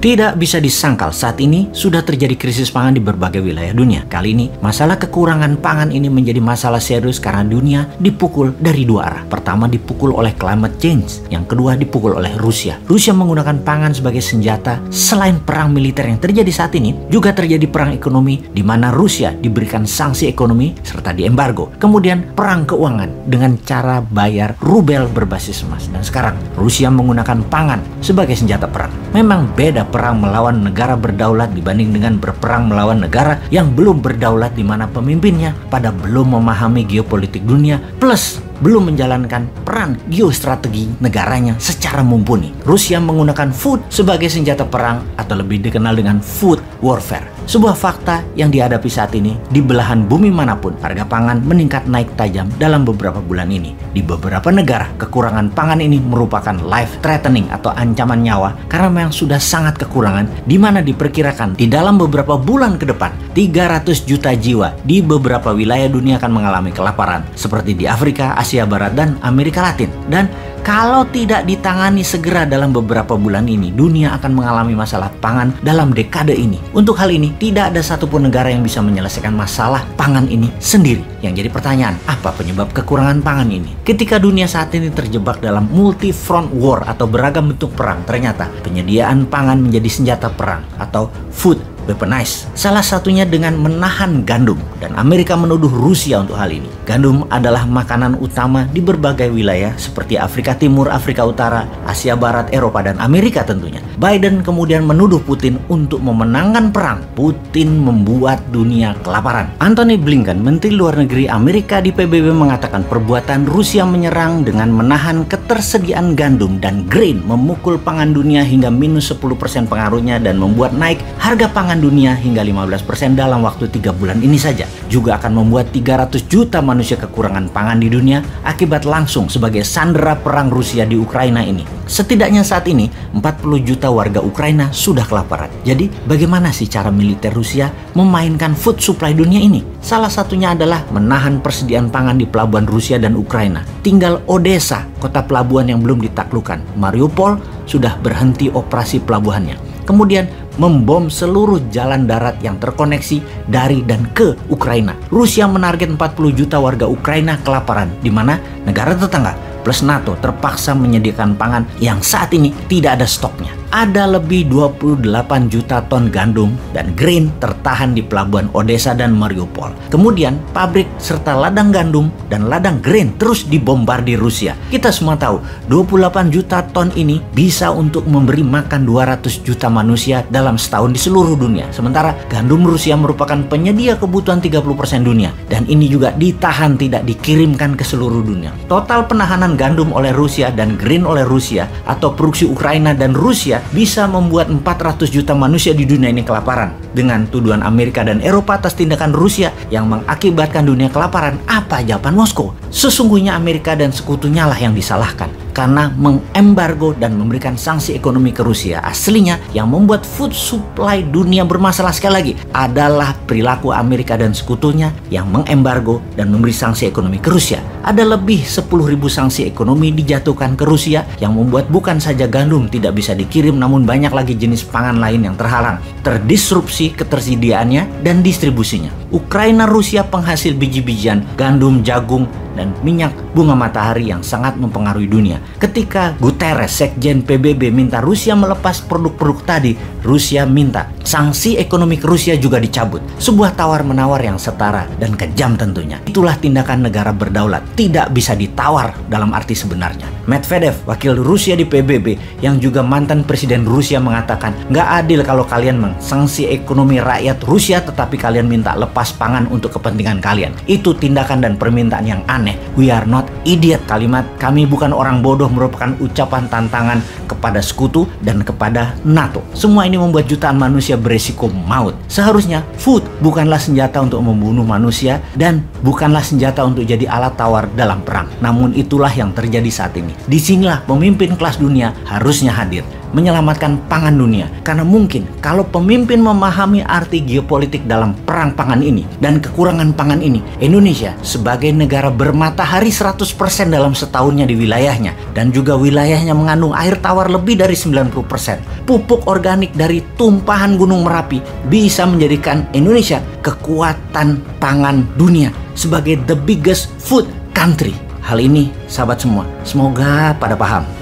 Tidak bisa disangkal saat ini sudah terjadi krisis pangan di berbagai wilayah dunia. Kali ini, masalah kekurangan pangan ini menjadi masalah serius karena dunia dipukul dari dua arah. Pertama dipukul oleh climate change, yang kedua dipukul oleh Rusia. Rusia menggunakan pangan sebagai senjata. Selain perang militer yang terjadi saat ini, juga terjadi perang ekonomi di mana Rusia diberikan sanksi ekonomi serta diembargo. Kemudian perang keuangan dengan cara bayar rubel berbasis emas. Dan sekarang Rusia menggunakan pangan sebagai senjata perang. Memang beda perang melawan negara berdaulat dibanding dengan berperang melawan negara yang belum berdaulat di mana pemimpinnya pada belum memahami geopolitik dunia plus belum menjalankan peran geostrategi negaranya secara mumpuni. Rusia menggunakan food sebagai senjata perang atau lebih dikenal dengan food warfare. Sebuah fakta yang dihadapi saat ini di belahan bumi manapun, harga pangan meningkat naik tajam dalam beberapa bulan ini. Di beberapa negara, kekurangan pangan ini merupakan life threatening atau ancaman nyawa karena memang sudah sangat kekurangan, di mana diperkirakan di dalam beberapa bulan ke depan 300 juta jiwa di beberapa wilayah dunia akan mengalami kelaparan seperti di Afrika, Asia Barat, dan Amerika Latin. Dan kalau tidak ditangani segera dalam beberapa bulan ini, dunia akan mengalami masalah pangan dalam dekade ini. Untuk hal ini, tidak ada satupun negara yang bisa menyelesaikan masalah pangan ini sendiri. Yang jadi pertanyaan, apa penyebab kekurangan pangan ini? Ketika dunia saat ini terjebak dalam multi-front war atau beragam bentuk perang, ternyata penyediaan pangan menjadi senjata perang atau food weaponized. Salah satunya dengan menahan gandum, dan Amerika menuduh Rusia untuk hal ini. Gandum adalah makanan utama di berbagai wilayah seperti Afrika Timur, Afrika Utara, Asia Barat, Eropa, dan Amerika tentunya. Biden kemudian menuduh Putin untuk memenangkan perang. Putin membuat dunia kelaparan. Antony Blinken, Menteri Luar Negeri Amerika di PBB mengatakan perbuatan Rusia menyerang dengan menahan ketersediaan gandum dan grain memukul pangan dunia hingga minus 10% pengaruhnya dan membuat naik harga pangan dunia hingga 15% dalam waktu 3 bulan ini saja. Juga akan membuat 300 juta manusia kekurangan pangan di dunia akibat langsung sebagai sandera perang Rusia di Ukraina ini. Setidaknya saat ini 40 juta warga Ukraina sudah kelaparan. Jadi bagaimana sih cara militer Rusia memainkan food supply dunia ini? Salah satunya adalah menahan persediaan pangan di pelabuhan Rusia dan Ukraina. Tinggal Odessa, kota pelabuhan yang belum ditaklukkan. Mariupol sudah berhenti operasi pelabuhannya. Kemudian membom seluruh jalan darat yang terkoneksi dari dan ke Ukraina. Rusia menarget 40 juta warga Ukraina kelaparan, di mana negara tetangga plus NATO terpaksa menyediakan pangan yang saat ini tidak ada stoknya. Ada lebih 28 juta ton gandum dan grain tertahan di pelabuhan Odessa dan Mariupol. Kemudian pabrik serta ladang gandum dan ladang grain terus dibombardir Rusia. Kita semua tahu 28 juta ton ini bisa untuk memberi makan 200 juta manusia dalam setahun di seluruh dunia. Sementara gandum Rusia merupakan penyedia kebutuhan 30% dunia, dan ini juga ditahan tidak dikirimkan ke seluruh dunia. Total penahanan gandum oleh Rusia dan grain oleh Rusia atau produksi Ukraina dan Rusia bisa membuat 400 juta manusia di dunia ini kelaparan. Dengan tuduhan Amerika dan Eropa atas tindakan Rusia yang mengakibatkan dunia kelaparan, apa jawaban Moskow? Sesungguhnya Amerika dan sekutunya lah yang disalahkan karena mengembargo dan memberikan sanksi ekonomi ke Rusia. Aslinya yang membuat food supply dunia bermasalah sekali lagi adalah perilaku Amerika dan sekutunya yang mengembargo dan memberi sanksi ekonomi ke Rusia. Ada lebih 10.000 sanksi ekonomi dijatuhkan ke Rusia yang membuat bukan saja gandum tidak bisa dikirim, namun banyak lagi jenis pangan lain yang terhalang, terdisrupsi ketersediaannya dan distribusinya. Ukraina Rusia penghasil biji-bijian, gandum, jagung, dan minyak bunga matahari yang sangat mempengaruhi dunia. Ketika Guterres, Sekjen PBB, minta Rusia melepas produk-produk tadi, Rusia minta sanksi ekonomi ke Rusia juga dicabut. Sebuah tawar-menawar yang setara dan kejam tentunya. Itulah tindakan negara berdaulat, tidak bisa ditawar dalam arti sebenarnya. Medvedev, wakil Rusia di PBB yang juga mantan presiden Rusia, mengatakan nggak adil kalau kalian mengsanksi ekonomi rakyat Rusia tetapi kalian minta lepas pangan untuk kepentingan kalian. Itu tindakan dan permintaan yang aneh. We are not idiot. Kalimat "kami bukan orang bodoh" merupakan ucapan tantangan kepada sekutu dan kepada NATO. Semua ini membuat jutaan manusia beresiko maut. Seharusnya food bukanlah senjata untuk membunuh manusia dan bukanlah senjata untuk jadi alat tawar dalam perang. Namun itulah yang terjadi saat ini. Disinilah pemimpin kelas dunia harusnya hadir. menyelamatkan pangan dunia. Karena mungkin kalau pemimpin memahami arti geopolitik dalam perang pangan ini dan kekurangan pangan ini, Indonesia sebagai negara bermatahari 100% dalam setahunnya di wilayahnya, dan juga wilayahnya mengandung air tawar lebih dari 90%, pupuk organik dari tumpahan Gunung Merapi, bisa menjadikan Indonesia kekuatan pangan dunia sebagai the biggest food country. Hal ini, sahabat semua, semoga pada paham.